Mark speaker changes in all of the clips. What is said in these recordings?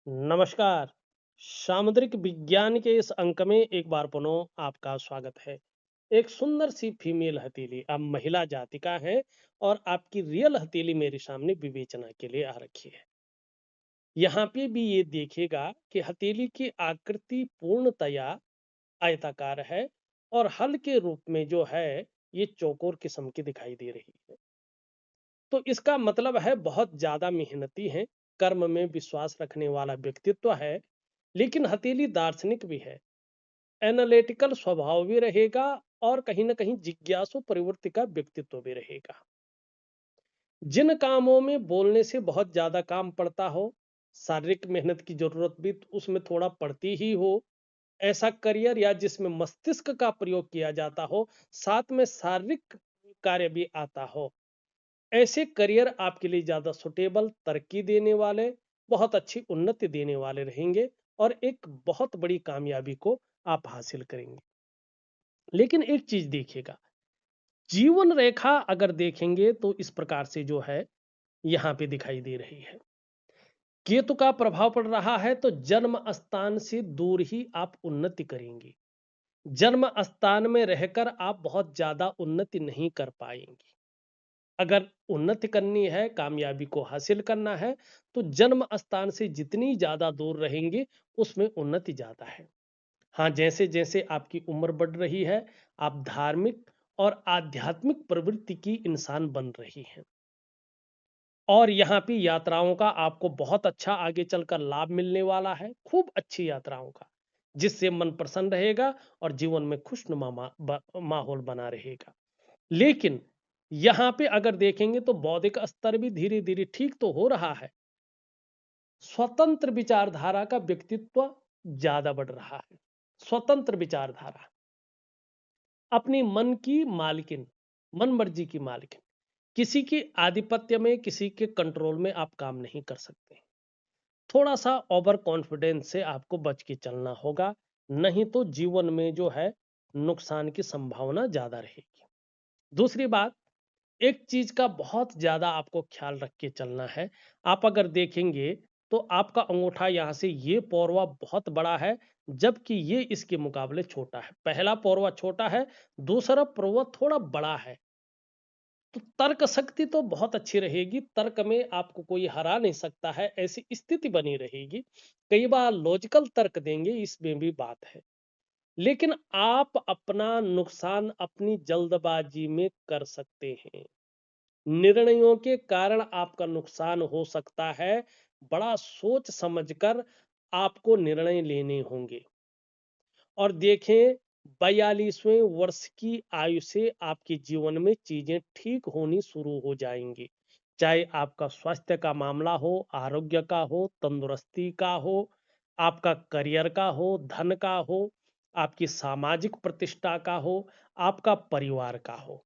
Speaker 1: नमस्कार। सामुद्रिक विज्ञान के इस अंक में एक बार पुनः आपका स्वागत है। एक सुंदर सी फीमेल हथेली अब महिला जाति का है और आपकी रियल हथेली मेरे सामने विवेचना के लिए आ रखी है। यहाँ पे भी ये देखिएगा कि हथेली की आकृति पूर्णतया आयताकार है और हल के रूप में जो है ये चौकोर किस्म की दिखाई दे रही है। तो इसका मतलब है बहुत ज्यादा मेहनती है, कर्म में विश्वास रखने वाला व्यक्तित्व है, लेकिन हथेली दार्शनिक भी है, एनालिटिकल स्वभाव भी रहेगा और कहीं ना कहीं जिज्ञासु प्रवृत्ति का व्यक्तित्व भी रहेगा। जिन कामों में बोलने से बहुत ज्यादा काम पड़ता हो, शारीरिक मेहनत की जरूरत भी उसमें थोड़ा पड़ती ही हो, ऐसा करियर या जिसमें मस्तिष्क का प्रयोग किया जाता हो, साथ में शारीरिक कार्य भी आता हो, ऐसे करियर आपके लिए ज्यादा सुटेबल, तरक्की देने वाले, बहुत अच्छी उन्नति देने वाले रहेंगे और एक बहुत बड़ी कामयाबी को आप हासिल करेंगे। लेकिन एक चीज देखिएगा, जीवन रेखा अगर देखेंगे तो इस प्रकार से जो है यहां पे दिखाई दे रही है। केतु का प्रभाव पड़ रहा है तो जन्म स्थान से दूर ही आप उन्नति करेंगे। जन्म स्थान में रहकर आप बहुत ज्यादा उन्नति नहीं कर पाएंगे। अगर उन्नति करनी है, कामयाबी को हासिल करना है, तो जन्म स्थान से जितनी ज्यादा दूर रहेंगे उसमें उन्नति ज्यादा है। हाँ, जैसे जैसे आपकी उम्र बढ़ रही है, आप धार्मिक और आध्यात्मिक प्रवृत्ति की इंसान बन रही हैं और यहाँ पे यात्राओं का आपको बहुत अच्छा आगे चलकर लाभ मिलने वाला है, खूब अच्छी यात्राओं का, जिससे मन प्रसन्न रहेगा और जीवन में खुशनुमा माहौल बना रहेगा। लेकिन यहाँ पे अगर देखेंगे तो बौद्धिक स्तर भी धीरे धीरे ठीक तो हो रहा है, स्वतंत्र विचारधारा का व्यक्तित्व ज्यादा बढ़ रहा है। स्वतंत्र विचारधारा, अपनी मन की मालकिन, मन मर्जी की मालकिन, किसी की आधिपत्य में, किसी के कंट्रोल में आप काम नहीं कर सकते। थोड़ा सा ओवर कॉन्फिडेंस से आपको बच के चलना होगा, नहीं तो जीवन में जो है नुकसान की संभावना ज्यादा रहेगी। दूसरी बात, एक चीज का बहुत ज्यादा आपको ख्याल रख के चलना है। आप अगर देखेंगे तो आपका अंगूठा यहां से ये पौरवा बहुत बड़ा है, जबकि ये इसके मुकाबले छोटा है। पहला पौरवा छोटा है, दूसरा पौरवा थोड़ा बड़ा है। तो तर्क शक्ति तो बहुत अच्छी रहेगी, तर्क में आपको कोई हरा नहीं सकता है, ऐसी स्थिति बनी रहेगी। कई बार लॉजिकल तर्क देंगे, इसमें भी बात है। लेकिन आप अपना नुकसान अपनी जल्दबाजी में कर सकते हैं। निर्णयों के कारण आपका नुकसान हो सकता है। बड़ा सोच समझकर आपको निर्णय लेने होंगे। और देखें, 42वें वर्ष की आयु से आपके जीवन में चीजें ठीक होनी शुरू हो जाएंगी। चाहे आपका स्वास्थ्य का मामला हो, आरोग्य का हो, तंदुरुस्ती का हो, आपका करियर का हो, धन का हो, आपकी सामाजिक प्रतिष्ठा का हो, आपका परिवार का हो,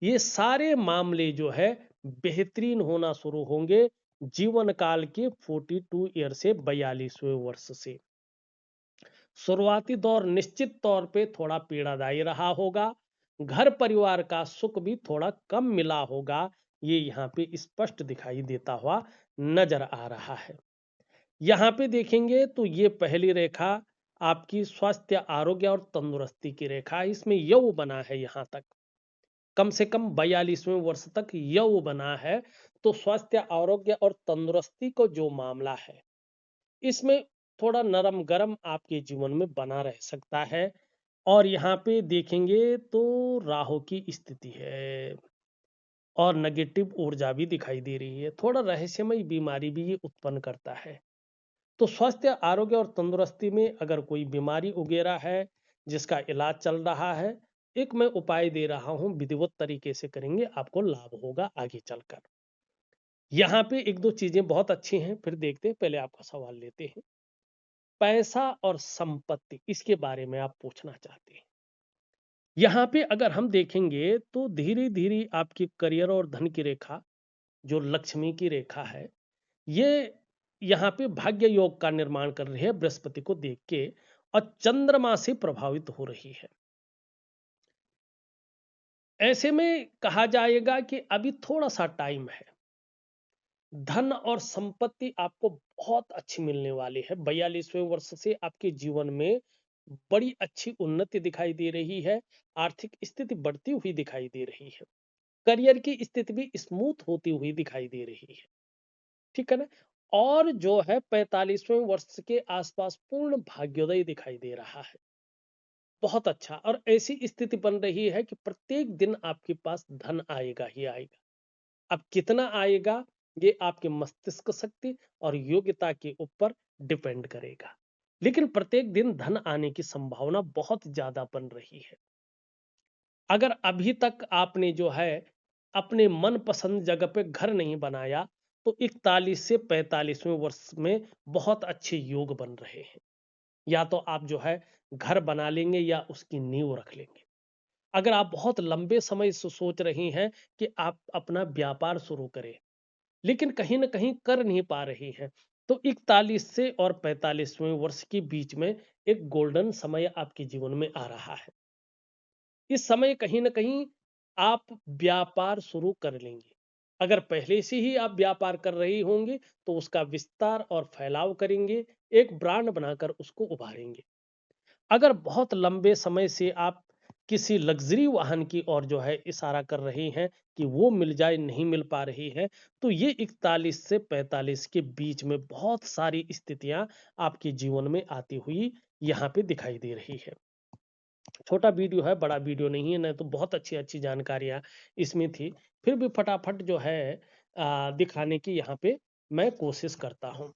Speaker 1: ये सारे मामले जो है बेहतरीन होना शुरू होंगे जीवन काल के 42 ईयर से 42वें वर्ष से। शुरुआती दौर निश्चित तौर पे थोड़ा पीड़ादायी रहा होगा, घर परिवार का सुख भी थोड़ा कम मिला होगा, ये यहाँ पे स्पष्ट दिखाई देता हुआ नजर आ रहा है। यहाँ पे देखेंगे तो ये पहली रेखा आपकी स्वास्थ्य, आरोग्य और तंदुरुस्ती की रेखा है, इसमें यव बना है। यहाँ तक कम से कम 42वें वर्ष तक यव बना है। तो स्वास्थ्य, आरोग्य और तंदुरुस्ती को जो मामला है, इसमें थोड़ा नरम गरम आपके जीवन में बना रह सकता है। और यहाँ पे देखेंगे तो राहु की स्थिति है और नेगेटिव ऊर्जा भी दिखाई दे रही है, थोड़ा रहस्यमय बीमारी भी ये उत्पन्न करता है। तो स्वास्थ्य, आरोग्य और तंदुरुस्ती में अगर कोई बीमारी वगैरह है जिसका इलाज चल रहा है, एक मैं उपाय दे रहा हूं, विधिवत तरीके से करेंगे आपको लाभ होगा आगे चलकर। यहाँ पे एक दो चीजें बहुत अच्छी हैं, फिर देखते हैं। पहले आपका सवाल लेते हैं, पैसा और संपत्ति, इसके बारे में आप पूछना चाहते हैं। यहाँ पे अगर हम देखेंगे तो धीरे धीरे आपकी करियर और धन की रेखा, जो लक्ष्मी की रेखा है, ये यहाँ पे भाग्य योग का निर्माण कर रही है बृहस्पति को देख के, और चंद्रमा से प्रभावित हो रही है। ऐसे में कहा जाएगा कि अभी थोड़ा सा टाइम है, धन और संपत्ति आपको बहुत अच्छी मिलने वाली है। 42वें वर्ष से आपके जीवन में बड़ी अच्छी उन्नति दिखाई दे रही है। आर्थिक स्थिति बढ़ती हुई दिखाई दे रही है। करियर की स्थिति भी स्मूथ होती हुई दिखाई दे रही है। ठीक है ना? और जो है 45वें वर्ष के आसपास पूर्ण भाग्योदय दिखाई दे रहा है। बहुत अच्छा। और ऐसी स्थिति बन रही है कि प्रत्येक दिन आपके पास धन आएगा ही आएगा। अब कितना आएगा, ये आपके मस्तिष्क शक्ति और योग्यता के ऊपर डिपेंड करेगा। लेकिन प्रत्येक दिन धन आने की संभावना बहुत ज्यादा बन रही है। अगर अभी तक आपने जो है अपने मनपसंद जगह पे घर नहीं बनाया, तो 41 से 45वें वर्ष में बहुत अच्छे योग बन रहे हैं। या तो आप जो है घर बना लेंगे या उसकी नींव रख लेंगे। अगर आप बहुत लंबे समय से सोच रही हैं कि आप अपना व्यापार शुरू करें, लेकिन कहीं न कहीं कर नहीं पा रही हैं, तो 41 से और 45वें वर्ष के बीच में एक गोल्डन समय आपके जीवन में आ रहा है। इस समय कहीं न कहीं आप व्यापार शुरू कर लेंगे। अगर पहले से ही आप व्यापार कर रही होंगी, तो उसका विस्तार और फैलाव करेंगे, एक ब्रांड बनाकर उसको उभारेंगे। अगर बहुत लंबे समय से आप किसी लग्जरी वाहन की ओर जो है इशारा कर रही हैं कि वो मिल जाए, नहीं मिल पा रही है, तो ये 41 से 45 के बीच में बहुत सारी स्थितियां आपके जीवन में आती हुई यहाँ पे दिखाई दे रही है। छोटा वीडियो है, बड़ा वीडियो नहीं है, नहीं तो बहुत अच्छी अच्छी जानकारियां इसमें थी। फिर भी फटाफट जो है दिखाने की यहाँ पे मैं कोशिश करता हूँ।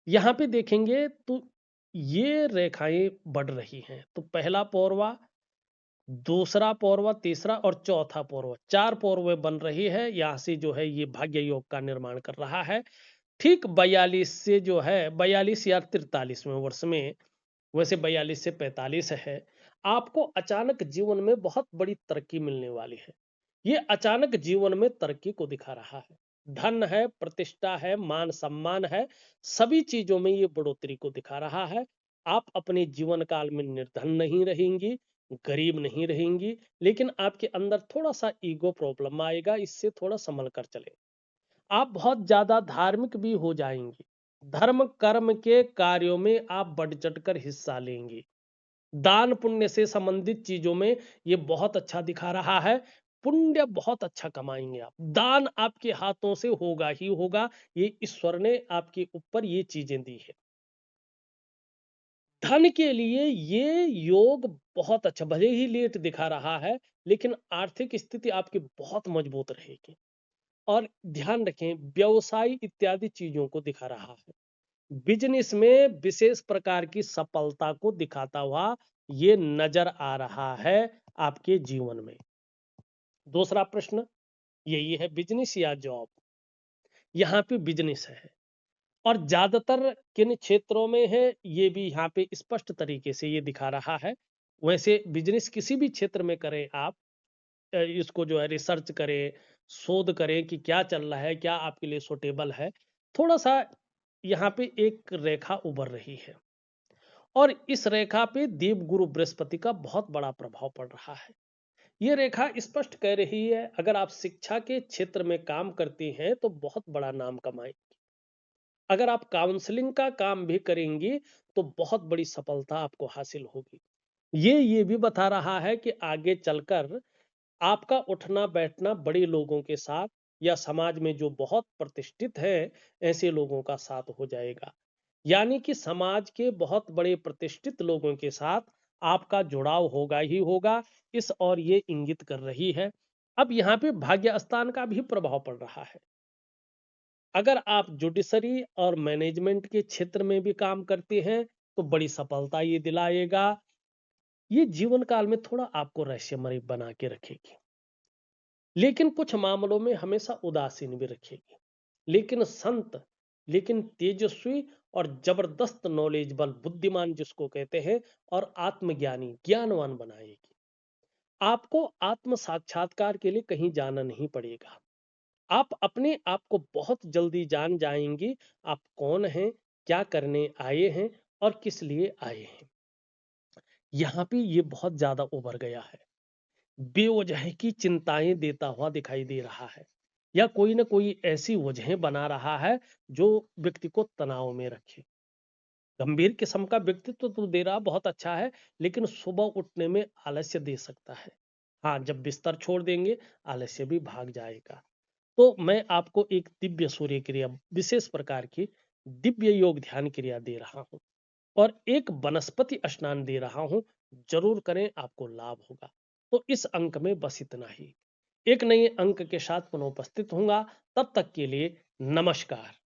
Speaker 1: यहाँ पे देखेंगे तो ये रेखाएं बढ़ रही हैं। तो पहला पौरवा, दूसरा पौरवा, तीसरा और चौथा पौरवा, 4 पौरवे बन रही है। यहाँ से जो है ये भाग्य योग का निर्माण कर रहा है। ठीक 42 से जो है 42 या 43वें वर्ष में, वैसे 42 से 45 है, आपको अचानक जीवन में बहुत बड़ी तरक्की मिलने वाली है। ये अचानक जीवन में तरक्की को दिखा रहा है। धन है, प्रतिष्ठा है, मान सम्मान है, सभी चीजों में ये बढ़ोतरी को दिखा रहा है। आप अपने जीवन काल में निर्धन नहीं रहेंगी, गरीब नहीं रहेंगी, लेकिन आपके अंदर थोड़ा सा ईगो प्रॉब्लम आएगा, इससे थोड़ा संभल कर चले। आप बहुत ज्यादा धार्मिक भी हो जाएंगी। धर्म कर्म के कार्यों में आप बढ़ चढ़कर हिस्सा लेंगी। दान पुण्य से संबंधित चीजों में ये बहुत अच्छा दिखा रहा है। पुण्य बहुत अच्छा कमाएंगे आप। दान आपके हाथों से होगा ही होगा। ये ईश्वर ने आपके ऊपर ये चीजें दी है। धन के लिए ये योग बहुत अच्छा, भले ही लेट दिखा रहा है, लेकिन आर्थिक स्थिति आपकी बहुत मजबूत रहेगी। और ध्यान रखें, व्यवसाय इत्यादि चीजों को दिखा रहा है। बिजनेस में विशेष प्रकार की सफलता को दिखाता हुआ ये नजर आ रहा है आपके जीवन में। दूसरा प्रश्न यही है, बिजनेस या जॉब? यहाँ पे बिजनेस है और ज्यादातर किन क्षेत्रों में है, ये भी यहाँ पे स्पष्ट तरीके से ये दिखा रहा है। वैसे बिजनेस किसी भी क्षेत्र में करें आप, इसको जो है रिसर्च करें, शोध करें कि क्या चल रहा है, क्या आपके लिए सुटेबल है। थोड़ा सा यहाँ पे एक रेखा उभर रही है और इस रेखा पे देवगुरु बृहस्पति का बहुत बड़ा प्रभाव पड़ रहा है। ये रेखा स्पष्ट कह रही है, अगर आप शिक्षा के क्षेत्र में काम करती हैं तो बहुत बड़ा नाम कमाएंगे। अगर आप काउंसलिंग का काम भी करेंगी तो बहुत बड़ी सफलता आपको हासिल होगी। ये भी बता रहा है कि आगे चलकर आपका उठना बैठना बड़े लोगों के साथ या समाज में जो बहुत प्रतिष्ठित है, ऐसे लोगों का साथ हो जाएगा। यानी कि समाज के बहुत बड़े प्रतिष्ठित लोगों के साथ आपका जुड़ाव होगा ही होगा। इस और ये इंगित कर रही है। अब यहाँ पे भाग्य स्थान का भी प्रभाव पड़ रहा है। अगर आप जुडिशरी और मैनेजमेंट के क्षेत्र में भी काम करते हैं, तो बड़ी सफलता ये दिलाएगा। ये जीवन काल में थोड़ा आपको रहस्यमय बना के रखेगी, लेकिन कुछ मामलों में हमेशा उदासीन भी रखेगी। लेकिन संत, लेकिन तेजस्वी और जबरदस्त नॉलेजबल, बुद्धिमान जिसको कहते हैं, और आत्मज्ञानी, ज्ञानवान बनाएगी। आपको आत्म साक्षात्कार के लिए कहीं जाना नहीं पड़ेगा। आप अपने आप को बहुत जल्दी जान जाएंगी। आप कौन हैं, क्या करने आए हैं और किस लिए आए हैं। यहाँ पे ये बहुत ज्यादा उभर गया है। बेवजह की चिंताएं देता हुआ दिखाई दे रहा है। या कोई ना कोई ऐसी वजहें बना रहा है जो व्यक्ति को तनाव में रखे। गंभीर किस्म का व्यक्तित्व तो दे रहा बहुत अच्छा है, लेकिन सुबह उठने में आलस्य दे सकता है। हाँ, जब बिस्तर छोड़ देंगे, आलस्य भी भाग जाएगा। तो मैं आपको एक दिव्य सूर्य क्रिया, विशेष प्रकार की दिव्य योग ध्यान क्रिया दे रहा हूँ और एक वनस्पति स्नान दे रहा हूँ। जरूर करें, आपको लाभ होगा। तो इस अंक में बस इतना ही। एक नए अंक के साथ पुनः उपस्थित होऊंगा। तब तक के लिए नमस्कार।